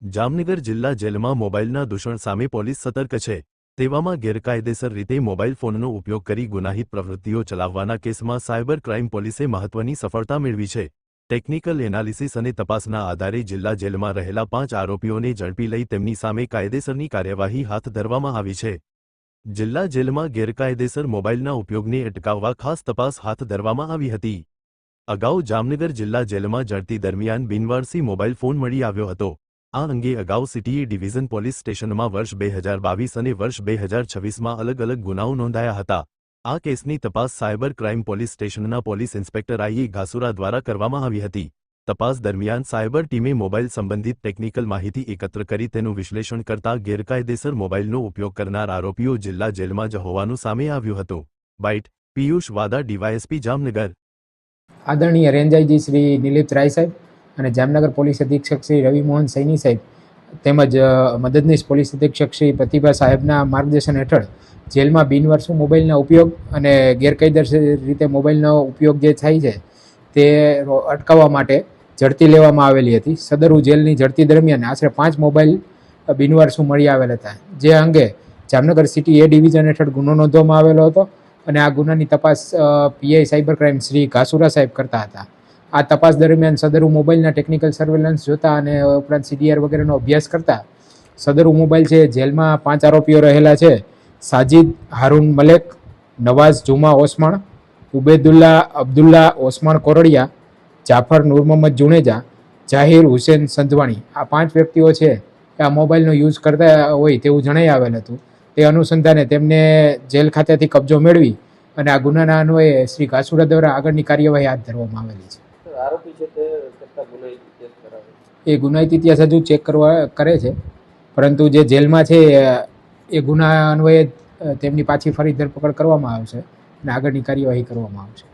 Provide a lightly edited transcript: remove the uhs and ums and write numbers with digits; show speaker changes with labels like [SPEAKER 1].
[SPEAKER 1] જામનગર જિલ્લા જેલમાં મોબાઈલના દૂષણ સામે પોલીસ સતર્ક છે। તેવામાં ગેરકાયદેસર રીતે મોબાઈલ ફોનનો ઉપયોગ કરી ગુનાહિત પ્રવૃત્તિઓ ચલાવવાના કેસમાં સાયબર ક્રાઇમ પોલીસે મહત્વની સફળતા મેળવી છે। ટેકનિકલ એનાલિસિસ અને તપાસના આધારે જિલ્લા જેલમાં રહેલા 5 આરોપીઓને ઝડપી લઈ તેમની સામે કાયદેસરની કાર્યવાહી હાથ ધરવામાં આવી છે। જિલ્લા જેલમાં ગેરકાયદેસર મોબાઈલના ઉપયોગને અટકાવવા ખાસ તપાસ હાથ ધરવામાં આવી હતી। અગાઉ જામનગર જિલ્લા જેલમાં ઝડપી દરમિયાન બિનવારસી મોબાઈલ ફોન મળી આવ્યો હતો। આ અંગે અગાઉ સિટી ડિવિઝન પોલીસ સ્ટેશનમાં વર્ષ 2022 અને વર્ષ 2026માં અલગ-અલગ ગુનાઓ નોંધાયા હતા। આ કેસની તપાસ સાયબર ક્રાઇમ પોલીસ સ્ટેશનના પોલીસ ઇન્સ્પેક્ટર આઈ ઘાસુરા દ્વારા કરવામાં આવી હતી। તપાસ દરમિયાન સાયબર ટીમે મોબાઈલ સંબંધિત ટેકનિકલ માહિતી એકત્ર કરી તેનું વિશ્લેષણ કરતા ગેરકાયદેસર મોબાઈલનો ઉપયોગ કરનાર આરોપીઓ જિલ્લા જેલમાં જ હોવાનું સામે આવ્યું હતું। Bite Piyush Vada, DYSP Jamnagar.
[SPEAKER 2] આદરણીય રેન્જ આઈજી શ્રી નિલીપ રાય સાહેબ અને જામનગર પોલીસ અધિક્ષક શ્રી રવિ મોહન સૈની સાહેબ તેમજ મદદનીશ પોલીસ અધિક્ષક શ્રી પ્રતિભા સાહેબના માર્ગદર્શન હેઠળ જેલમાં બિનવારસુ મોબાઈલના ઉપયોગ અને ગેરકાયદેસર રીતે મોબાઈલનો ઉપયોગ જે થાય છે તે અટકાવવા માટે ઝડપી લેવામાં આવેલી હતી। સદરુ જેલની ઝડપી દરમિયાન આશરે 5 મોબાઈલ બિનવારસુ મળી આવેલ હતા, જે અંગે જામનગર સિટી એ ડિવિઝન હેઠળ ગુનો નોંધવામાં આવેલો હતો અને આ ગુનાની તપાસ PI cyber crime Shri Ghasura સાહેબ કરતા હતા। આ તપાસ દરમિયાન સદરુ મોબાઈલના ટેકનિકલ સર્વેલન્સ જોતા અને ઉપરાંત સીડીઆર વગેરેનો અભ્યાસ કરતા સદરુ મોબાઈલ છે જેલમાં 5 આરોપીઓ રહેલા છે। સાજિદ હારૂન મલેક, નવાઝ જુમા ઓસમાણ, ઉબેદુલ્લા અબ્દુલ્લા ઓસમાણ કોરડિયા, જાફર નૂર મોહમ્મદ જુનેજા, જાહિર હુસેન સંધવાણી, આ 5 વ્યક્તિઓ છે આ મોબાઈલનો યુઝ કરતા હોય તેવું જણાઈ આવેલ હતું। તે અનુસંધાને તેમને જેલ ખાતેથી કબજો મેળવી અને આ ગુનાના અન્વયે શ્રી ઘાસુરા દ્વારા આગળની કાર્યવાહી હાથ ધરવામાં આવેલી છે।
[SPEAKER 3] આરોપી છે તે કેટલા ગુનાહિત ઇતિહાસ ધરાવે છે?
[SPEAKER 2] એ ગુનાહિત ઇતિહાસ હજુ ચેક કરે છે, પરંતુ જે જેલમાં છે એ ગુના અન્વયે તેમની પાછી ફરી ધરપકડ કરવામાં આવશે અને આગળની કાર્યવાહી કરવામાં આવશે।